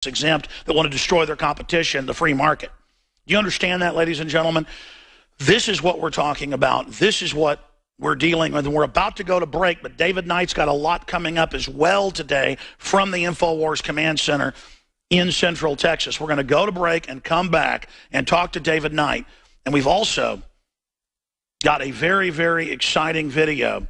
exempt that want to destroy their competition, the free market. Do you understand that, ladies and gentlemen? This is what we're talking about. This is what we're dealing with. And we're about to go to break, but David Knight's got a lot coming up as well today from the InfoWars Command Center in Central Texas. We're going to go to break and come back and talk to David Knight. And we've also got a very, very exciting video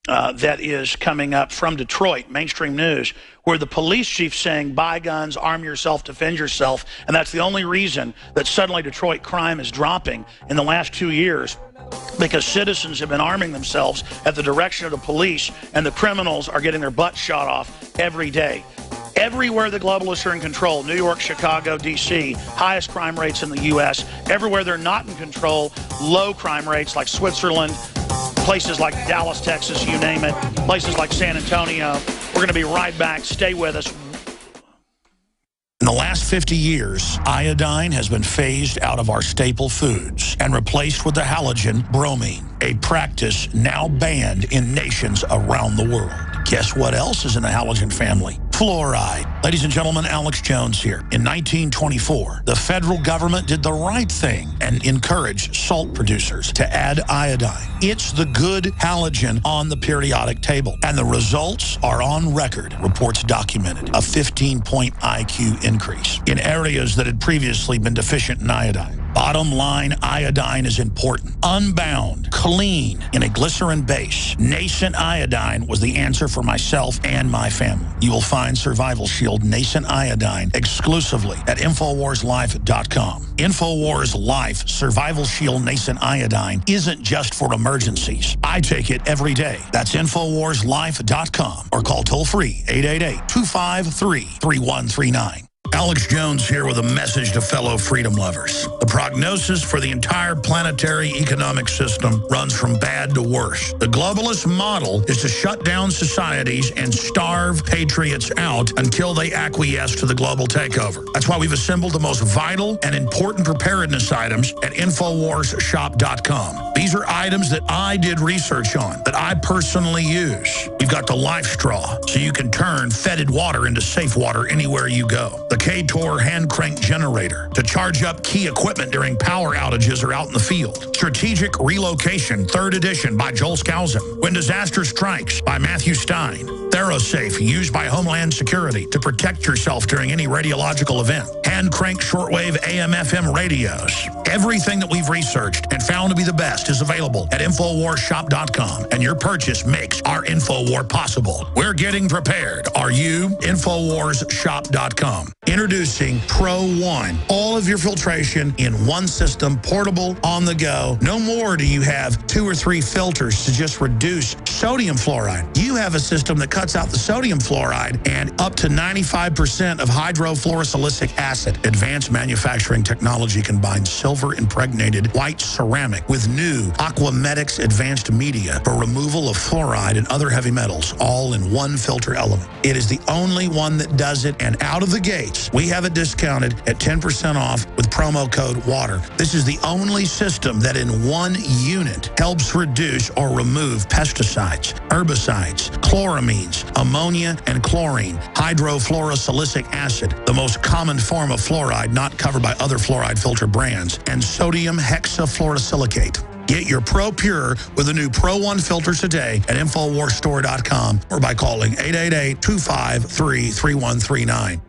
that is coming up from Detroit, mainstream news, where the police chief saying, buy guns, arm yourself, defend yourself. And that's the only reason that suddenly Detroit crime is dropping in the last 2 years, because citizens have been arming themselves at the direction of the police, and the criminals are getting their butts shot off every day. Everywhere the globalists are in control, New York, Chicago, D.C., highest crime rates in the U.S. Everywhere they're not in control, low crime rates like Switzerland, places like Dallas, Texas, you name it, places like San Antonio. We're going to be right back. Stay with us. In the last 50 years, iodine has been phased out of our staple foods and replaced with the halogen bromine, a practice now banned in nations around the world. Guess what else is in the halogen family? Fluoride. Ladies and gentlemen, Alex Jones here. In 1924, the federal government did the right thing and encouraged salt producers to add iodine. It's the good halogen on the periodic table, and the results are on record. Reports documented a 15-point IQ increase in areas that had previously been deficient in iodine. Bottom line, iodine is important. Unbound, clean, in a glycerin base. Nascent iodine was the answer for myself and my family. You will find Survival Shield Nascent Iodine exclusively at InfoWarsLife.com. InfoWars Life Survival Shield Nascent Iodine isn't just for emergencies. I take it every day. That's InfoWarsLife.com, or call toll-free 888-253-3139. Alex Jones here with a message to fellow freedom lovers. The prognosis for the entire planetary economic system runs from bad to worse. The globalist model is to shut down societies and starve patriots out until they acquiesce to the global takeover. That's why we've assembled the most vital and important preparedness items at InfoWarsShop.com. These are items that I did research on, that I personally use. You've got the Life Straw, so you can turn fetid water into safe water anywhere you go. The K-Tor hand crank generator to charge up key equipment during power outages or out in the field. Strategic Relocation, 3rd edition by Joel Skousen. When Disaster Strikes by Matthew Stein. ThyroSafe, used by Homeland Security to protect yourself during any radiological event. Hand crank shortwave AM/FM radios. Everything that we've researched and found to be the best is available at InfoWarsShop.com, and your purchase makes our InfoWar possible. We're getting prepared. Are you? InfoWarsShop.com. Introducing Pro One. All of your filtration in one system, portable, on the go. No more do you have 2 or 3 filters to just reduce sodium fluoride. You have a system that cuts out the sodium fluoride and up to 95% of hydrofluorosilicic acid. Advanced manufacturing technology combines silver-impregnated white ceramic with new Aquamedics advanced media for removal of fluoride and other heavy metals, all in one filter element. It is the only one that does it, and out of the gates, we have it discounted at 10% off with promo code WATER. This is the only system that in one unit helps reduce or remove pesticides, herbicides, chloramines, ammonia, and chlorine, hydrofluorosilicic acid, the most common form of fluoride not covered by other fluoride filter brands, and sodium hexafluorosilicate. Get your Pro Pure with the new Pro One filters today at InfoWarsStore.com or by calling 888-253-3139.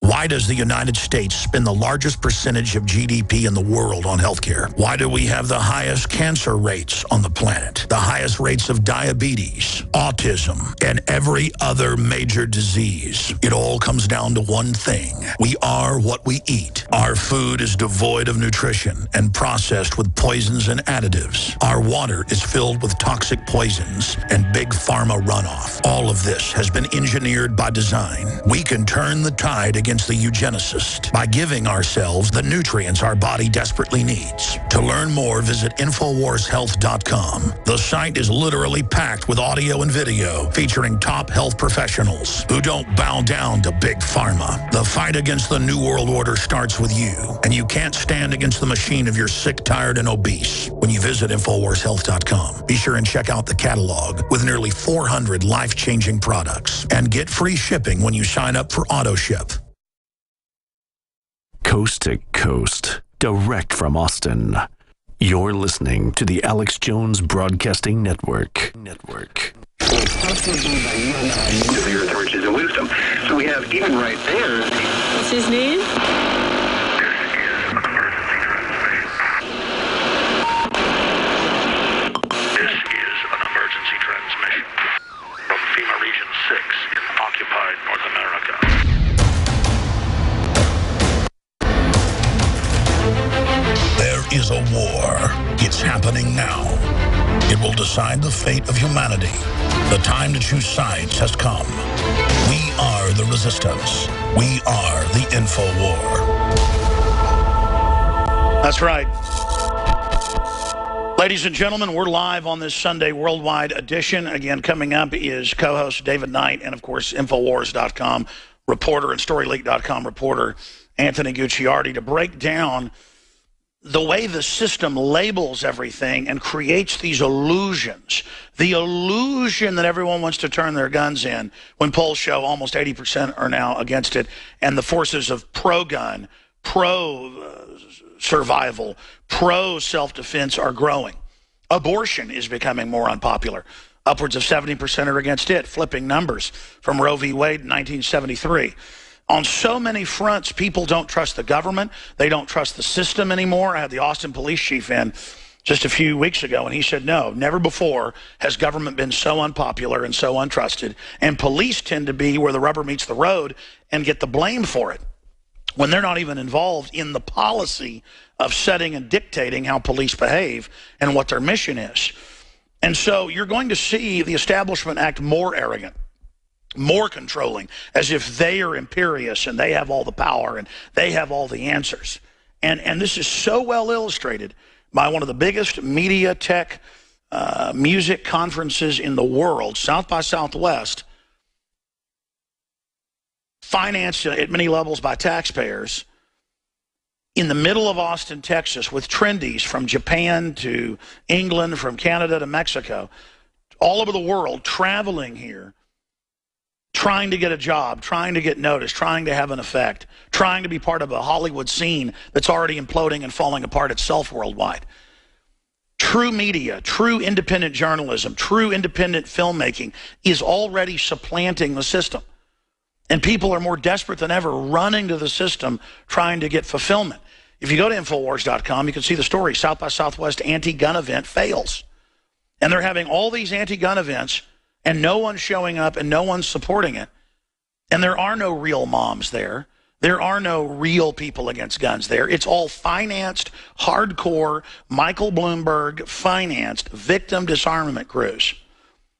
Why does the United States spend the largest percentage of GDP in the world on healthcare? Why do we have the highest cancer rates on the planet, the highest rates of diabetes, autism, and every other major disease? It all comes down to one thing. We are what we eat. Our food is devoid of nutrition and processed with poisons and additives. Our water is filled with toxic poisons and big pharma runoff. All of this has been engineered by design. We can turn the tide against the eugenicist by giving ourselves the nutrients our body desperately needs. To learn more, visit InfoWarsHealth.com. The site is literally packed with audio and video featuring top health professionals who don't bow down to big pharma. The fight against the New World Order starts with you, and you can't stand against the machine if you're sick, tired, and obese when you visit InfoWarsHealth.com. Be sure and check out the catalog with nearly 400 life-changing products and get free shipping when you sign up for AutoShip. coast to coast, direct from Austin. You're listening to the Alex Jones Broadcasting Network. The earth, riches, and wisdom. So we have even right there. What's his name? This is an emergency transmission from FEMA Region 6 in occupied North America. There is a war. It's happening now. It will decide the fate of humanity. The time to choose sides has come. We are the resistance. We are the InfoWar. That's right. Ladies and gentlemen, we're live on this Sunday Worldwide edition. Again, coming up is co-host David Knight and, of course, Infowars.com reporter and StoryLeak.com reporter Anthony Gucciardi to break down the way the system labels everything and creates these illusions. The illusion that everyone wants to turn their guns in when polls show almost 80% are now against it, and the forces of pro-gun, pro-survival, pro-self-defense are growing. Abortion is becoming more unpopular. Upwards of 70% are against it, flipping numbers from Roe v. Wade in 1973. On so many fronts, people don't trust the government. They don't trust the system anymore. I had the Austin police chief in just a few weeks ago, and he said, no, never before has government been so unpopular and so untrusted. And police tend to be where the rubber meets the road and get the blame for it, when they're not even involved in the policy of setting and dictating how police behave and what their mission is. And so you're going to see the establishment act more arrogant, more controlling, as if they are imperious and they have all the power and they have all the answers. And this is so well illustrated by one of the biggest media, tech, music conferences in the world, South by Southwest, financed at many levels by taxpayers, in the middle of Austin, Texas, with trendies from Japan to England, from Canada to Mexico, all over the world, traveling here, trying to get a job, trying to get noticed, trying to have an effect, trying to be part of a Hollywood scene that's already imploding and falling apart itself worldwide. True media, true independent journalism, true independent filmmaking is already supplanting the system. And people are more desperate than ever running to the system trying to get fulfillment. If you go to Infowars.com, you can see the story. South by Southwest anti-gun event fails. And they're having all these anti-gun events and no one's showing up and no one's supporting it. And there are no real moms there. There are no real people against guns there. It's all financed, hardcore, Michael Bloomberg financed victim disarmament crews.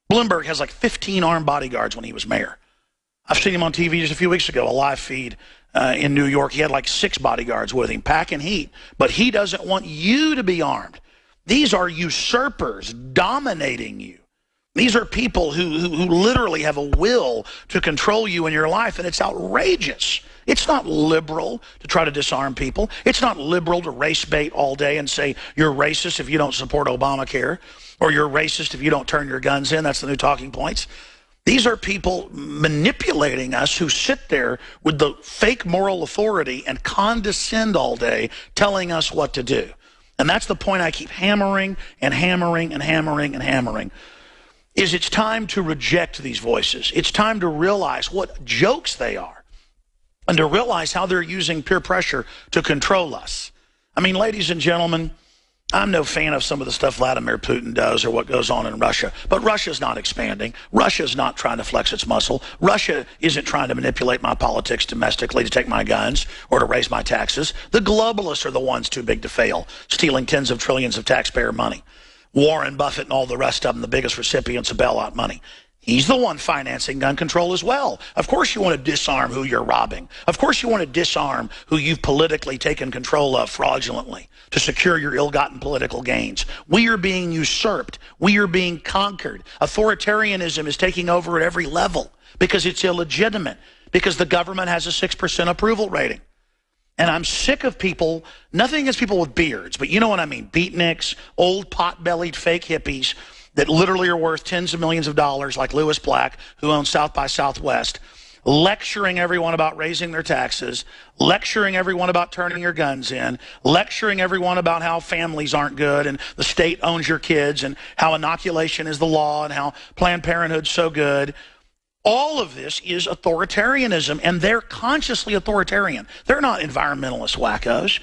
Bloomberg has like 15 armed bodyguards when he was mayor. I've seen him on TV just a few weeks ago, a live feed in New York. He had like 6 bodyguards with him, packing heat. But he doesn't want you to be armed. These are usurpers dominating you. These are people who literally have a will to control you in your life, and it's outrageous. It's not liberal to try to disarm people. It's not liberal to race bait all day and say you're racist if you don't support Obamacare, or you're racist if you don't turn your guns in. That's the new talking points. These are people manipulating us who sit there with the fake moral authority and condescend all day telling us what to do. And that's the point I keep hammering and hammering and hammering and hammering, is it's time to reject these voices. It's time to realize what jokes they are and to realize how they're using peer pressure to control us. I mean, ladies and gentlemen, I'm no fan of some of the stuff Vladimir Putin does or what goes on in Russia, but Russia's not expanding. Russia's not trying to flex its muscle. Russia isn't trying to manipulate my politics domestically to take my guns or to raise my taxes. The globalists are the ones too big to fail, stealing tens of trillions of taxpayer money. Warren Buffett and all the rest of them, the biggest recipients of bailout money. He's the one financing gun control as well. Of course you want to disarm who you're robbing. Of course you want to disarm who you've politically taken control of fraudulently to secure your ill-gotten political gains. We are being usurped. We are being conquered. Authoritarianism is taking over at every level because it's illegitimate, because the government has a 6% approval rating. And I'm sick of people, nothing against people with beards, but you know what I mean, beatniks, old pot-bellied fake hippies that literally are worth tens of millions of dollars, like Lewis Black, who owns South by Southwest, lecturing everyone about raising their taxes, lecturing everyone about turning your guns in, lecturing everyone about how families aren't good and the state owns your kids and how inoculation is the law and how Planned Parenthood's so good. All of this is authoritarianism, and they're consciously authoritarian. They're not environmentalist wackos.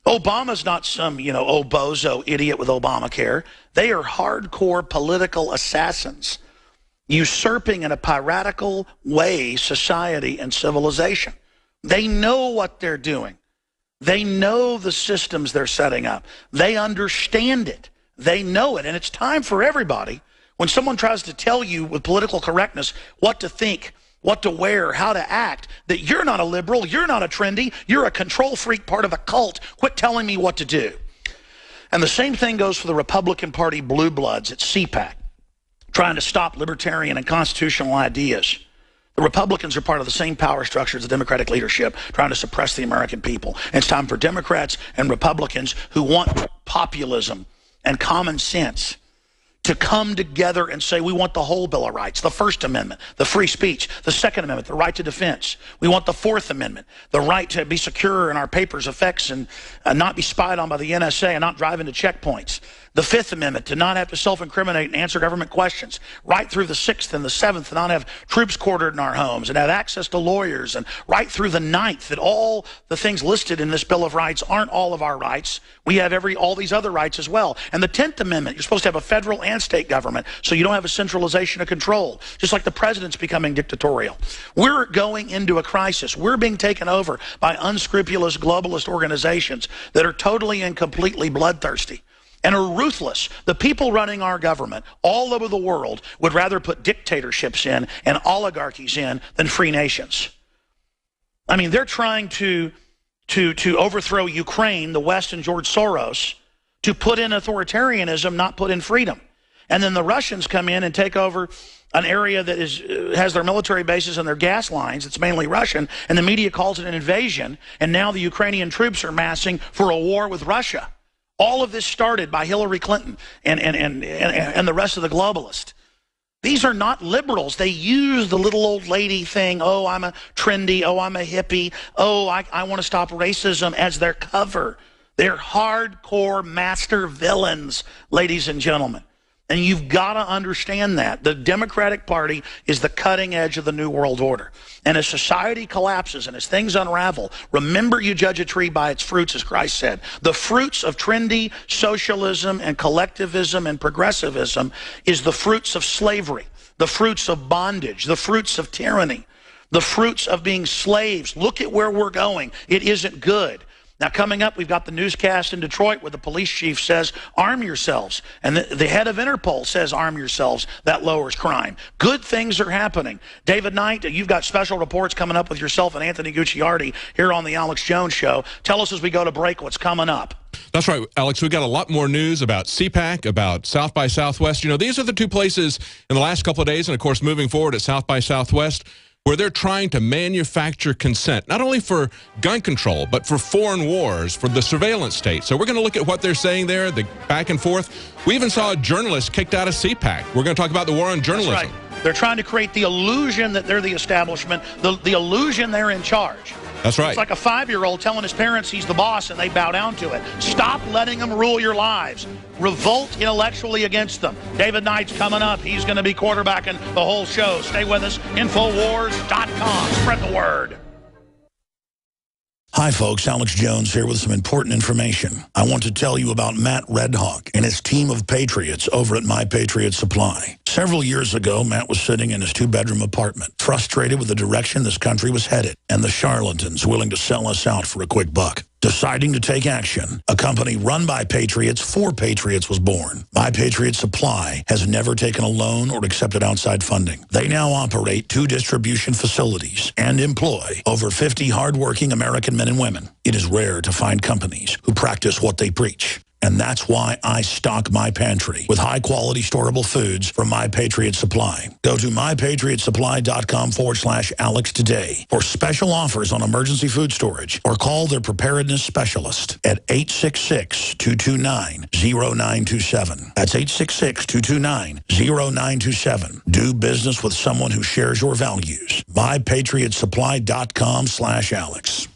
Obama's not some, old bozo idiot with Obamacare. They are hardcore political assassins, usurping in a piratical way society and civilization. They know what they're doing. They know the systems they're setting up. They understand it. They know it. And it's time for everybody, when someone tries to tell you with political correctness what to think, what to wear, how to act, that you're not a liberal, you're not a trendy, you're a control freak part of a cult. Quit telling me what to do. And the same thing goes for the Republican Party blue bloods at CPAC, trying to stop libertarian and constitutional ideas. The Republicans are part of the same power structure as the Democratic leadership, trying to suppress the American people. And it's time for Democrats and Republicans who want populism and common sense to come together and say, we want the whole Bill of Rights, the First Amendment, the free speech, the Second Amendment, the right to defense. We want the Fourth Amendment, the right to be secure in our papers, effects, and not be spied on by the NSA and not drive into checkpoints. The Fifth Amendment, to not have to self-incriminate and answer government questions. Right through the Sixth and the Seventh, to not have troops quartered in our homes and have access to lawyers. And right through the Ninth, that all the things listed in this Bill of Rights aren't all of our rights. We have all these other rights as well. And the 10th Amendment, you're supposed to have a federal and state government, so you don't have a centralization of control, just like the president's becoming dictatorial. We're going into a crisis. We're being taken over by unscrupulous globalist organizations that are totally and completely bloodthirsty and are ruthless. The people running our government all over the world would rather put dictatorships in and oligarchies in than free nations. I mean, they're trying to overthrow Ukraine, the West, and George Soros, to put in authoritarianism, not put in freedom. And then the Russians come in and take over an area that has their military bases and their gas lines. It's mainly Russian, and the media calls it an invasion, and now the Ukrainian troops are massing for a war with Russia. All of this started by Hillary Clinton and the rest of the globalists. These are not liberals. They use the little old lady thing, oh, I'm a trendy, oh, I'm a hippie, oh, I want to stop racism, as their cover. They're hardcore master villains, ladies and gentlemen. And you've got to understand that. The Democratic Party is the cutting edge of the New World Order. And as society collapses and as things unravel, remember you judge a tree by its fruits, as Christ said. The fruits of trendy socialism and collectivism and progressivism is the fruits of slavery, the fruits of bondage, the fruits of tyranny, the fruits of being slaves. Look at where we're going. It isn't good. Now, coming up, we've got the newscast in Detroit where the police chief says, arm yourselves. And the head of Interpol says, arm yourselves. That lowers crime. Good things are happening. David Knight, you've got special reports coming up with yourself and Anthony Gucciardi here on the Alex Jones Show. Tell us as we go to break what's coming up. That's right, Alex. We've got a lot more news about CPAC, about South by Southwest. You know, these are the two places in the last couple of days, and of course moving forward at South by Southwest, where they're trying to manufacture consent, not only for gun control, but for foreign wars, for the surveillance state. So we're going to look at what they're saying there, the back and forth. We even saw a journalist kicked out of CPAC. We're going to talk about the war on journalism. That's right. They're trying to create the illusion that they're the establishment, the illusion they're in charge. That's right. It's like a 5-year-old telling his parents he's the boss and they bow down to it. Stop letting them rule your lives. Revolt intellectually against them. David Knight's coming up. He's going to be quarterbacking the whole show. Stay with us. Infowars.com. Spread the word. Hi, folks. Alex Jones here with some important information. I want to tell you about Matt Redhawk and his team of patriots over at My Patriot Supply. Several years ago, Matt was sitting in his 2-bedroom apartment, frustrated with the direction this country was headed and the charlatans willing to sell us out for a quick buck. Deciding to take action, a company run by patriots for patriots was born. My Patriot Supply has never taken a loan or accepted outside funding. They now operate 2 distribution facilities and employ over 50 hardworking American men and women. It is rare to find companies who practice what they preach. And that's why I stock my pantry with high-quality storable foods from My Patriot Supply. Go to mypatriotsupply.com/Alex today for special offers on emergency food storage, or call their preparedness specialist at 866-229-0927. That's 866-229-0927. Do business with someone who shares your values. mypatriotsupply.com/Alex.